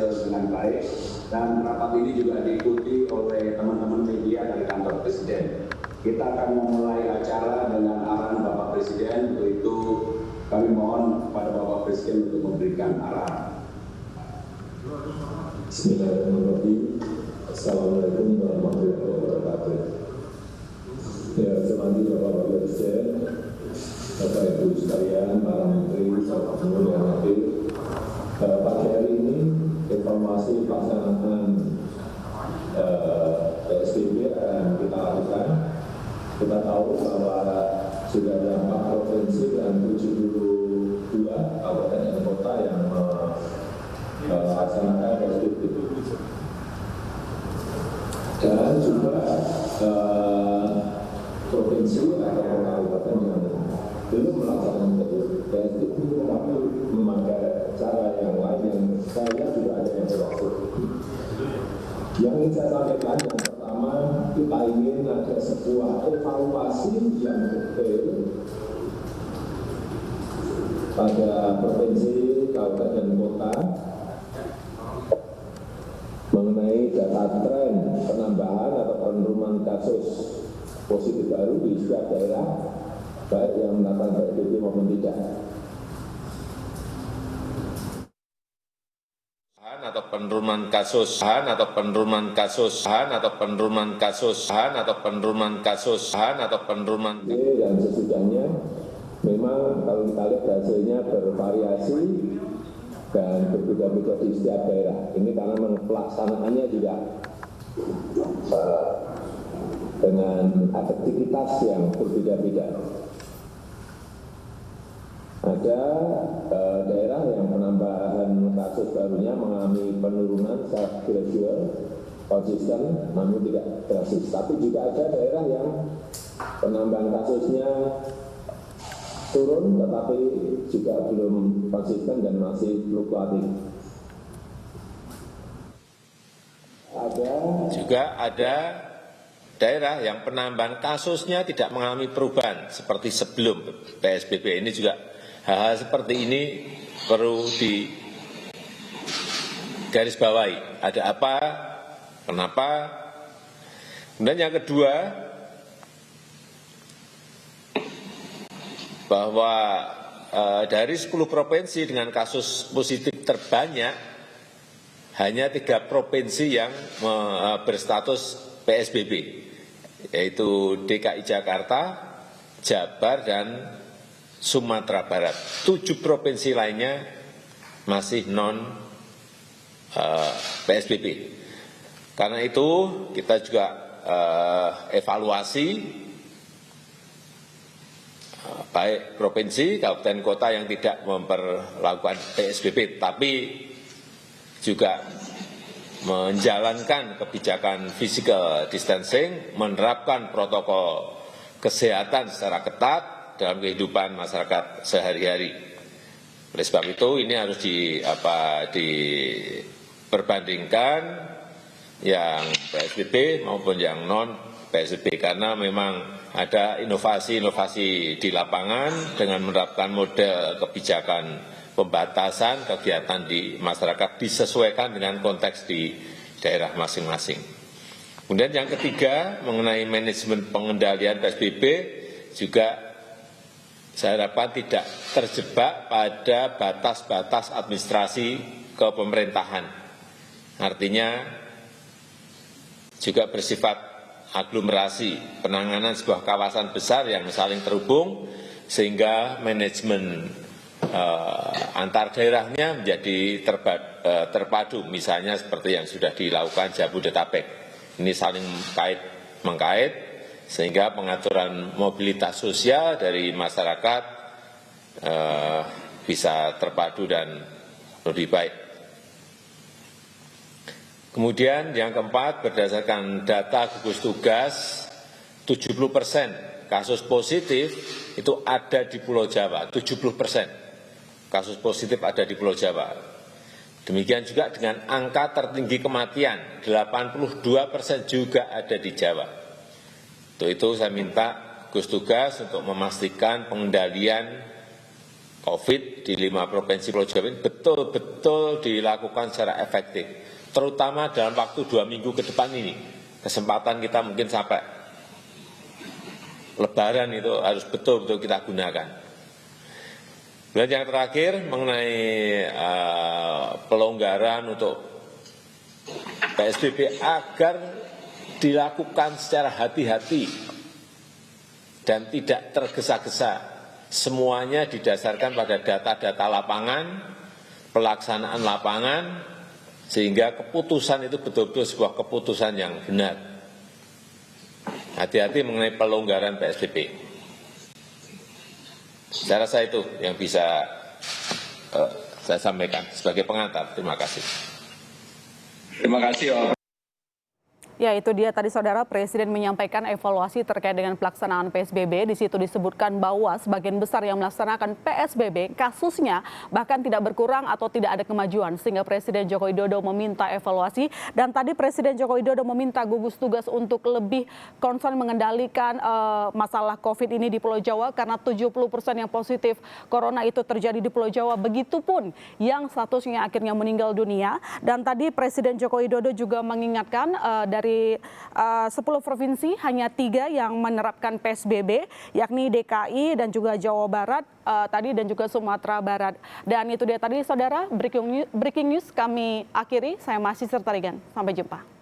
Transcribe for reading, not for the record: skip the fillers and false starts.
berhasil dengan baik, dan rapat ini juga diikuti oleh teman-teman media dari kantor Presiden. Kita akan memulai acara dengan arahan Bapak Presiden, untuk itu kami mohon kepada Bapak Presiden untuk memberikan arahan. Bismillahirrahmanirrahim. Assalamualaikum warahmatullahi wabarakatuh. Ya, selamat Bapak Presiden, Bapak Ibu sekalian, para menteri, sahabat semua yang hadir. Pagi hari ini informasi pelaksanaan PSBB akan kita lakukan. Kita tahu bahwa sudah ada 4 provinsi dan 72 kabupaten dan kota yang melaksanakan PSBB. Dan juga provinsi atau kabupaten yang belum melaksanakan PSBB tetapi memakai cara yang lain yang saya juga ada yang berlaku. Yang ingin saya sampaikan yang pertama, kita ingin ada sebuah evaluasi yang detail pada provinsi, kabupaten dan kota mengenai data tren penambahan atau penurunan kasus positif baru di setiap daerah, baik yang melakukan PSBB maupun tidak. Atau penurunan kasus, atau penurunan kasus, atau penurunan kasus, atau penurunan kasus, atau penurunan. Dan sesudahnya, memang kalau kita lihat hasilnya bervariasi dan berbeda-beda di setiap daerah. Ini karena memang pelaksanaannya juga dengan efektivitas yang berbeda-beda. Ada daerah yang penambahan kasus barunya mengalami penurunan secara gradual, konsisten, namun tidak drastis. Tapi juga ada daerah yang penambahan kasusnya turun, tetapi juga belum konsisten dan masih fluktuatif. Juga ada daerah yang penambahan kasusnya tidak mengalami perubahan seperti sebelum PSBB. Ini juga hal-hal seperti ini perlu digarisbawahi. Ada apa? Kenapa? Kemudian yang kedua, bahwa dari 10 provinsi dengan kasus positif terbanyak, hanya 3 provinsi yang berstatus PSBB, yaitu DKI Jakarta, Jabar, dan Sumatera Barat. 7 provinsi lainnya masih non PSBB. Karena itu kita juga evaluasi baik provinsi, kabupaten, kota yang tidak memperlakukan PSBB, tapi juga menjalankan kebijakan physical distancing, menerapkan protokol kesehatan secara ketat dalam kehidupan masyarakat sehari-hari. Oleh sebab itu ini harus diperbandingkan yang PSBB maupun yang non PSBB, karena memang ada inovasi-inovasi di lapangan dengan menerapkan model kebijakan pembatasan kegiatan di masyarakat disesuaikan dengan konteks di daerah masing-masing. Kemudian yang ketiga, mengenai manajemen pengendalian PSBB juga saya harapkan tidak terjebak pada batas-batas administrasi kepemerintahan. Artinya juga bersifat aglomerasi, penanganan sebuah kawasan besar yang saling terhubung, sehingga manajemen antar daerahnya menjadi terpadu, misalnya seperti yang sudah dilakukan Jabodetabek. Ini saling mengkait, sehingga pengaturan mobilitas sosial dari masyarakat bisa terpadu dan lebih baik. Kemudian yang keempat, berdasarkan data gugus tugas, 70% kasus positif itu ada di Pulau Jawa, 70% kasus positif ada di Pulau Jawa. Demikian juga dengan angka tertinggi kematian, 82% juga ada di Jawa. Untuk itu saya minta gugus tugas untuk memastikan pengendalian COVID di 5 provinsi Pulau Jawa ini betul-betul dilakukan secara efektif, terutama dalam waktu 2 minggu ke depan ini. Kesempatan kita mungkin sampai Lebaran itu harus betul-betul kita gunakan. Dan yang terakhir mengenai pelonggaran untuk PSBB agar dilakukan secara hati-hati dan tidak tergesa-gesa. Semuanya didasarkan pada data-data lapangan, pelaksanaan lapangan, sehingga keputusan itu betul-betul sebuah keputusan yang benar. Hati-hati mengenai pelonggaran PSBB. Saya rasa itu yang bisa saya sampaikan sebagai pengantar. Terima kasih. Terima kasih. Ya, itu dia tadi saudara, Presiden menyampaikan evaluasi terkait dengan pelaksanaan PSBB. Di situ disebutkan bahwa sebagian besar yang melaksanakan PSBB kasusnya bahkan tidak berkurang atau tidak ada kemajuan. Sehingga Presiden Joko Widodo meminta evaluasi. Dan tadi Presiden Joko Widodo meminta gugus tugas untuk lebih concern mengendalikan masalah COVID ini di Pulau Jawa. Karena 70% yang positif corona itu terjadi di Pulau Jawa. Begitupun yang statusnya akhirnya meninggal dunia. Dan tadi Presiden Joko Widodo juga mengingatkan dari 10 provinsi hanya 3 yang menerapkan PSBB, yakni DKI dan juga Jawa Barat tadi dan juga Sumatera Barat. Dan itu dia tadi saudara, breaking news kami akhiri. Saya masih Sertarigan. Sampai jumpa.